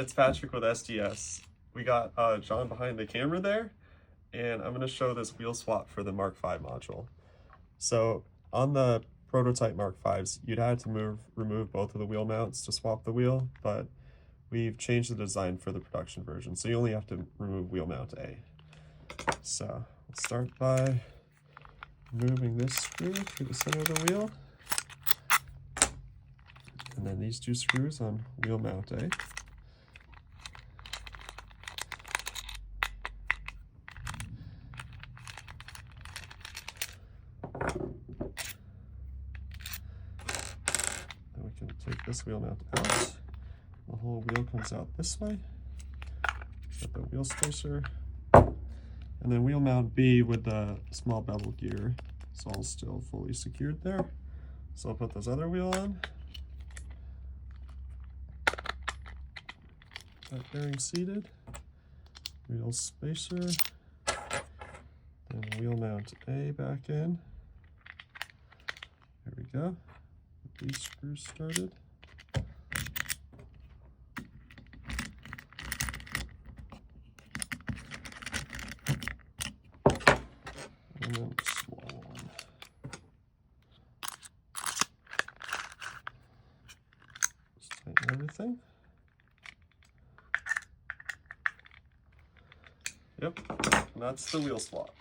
It's Patrick with SDS. We got John behind the camera there, and I'm going to show this wheel swap for the Mark V module. So on the prototype Mark Vs, you'd have to remove both of the wheel mounts to swap the wheel, but we've changed the design for the production version, so you only have to remove wheel mount A. So we'll start by removing this screw through the center of the wheel, and then these two screws on wheel mount A. Then we can take this wheel mount out. The whole wheel comes out this way. Get the wheel spacer. And then wheel mount B with the small bevel gear is all still fully secured there. So I'll put this other wheel on. That bearing seated. Wheel spacer. Then wheel mount A back in. There we go. Get these screws started. And then a small one. Just tighten everything. Yep, and that's the wheel swap.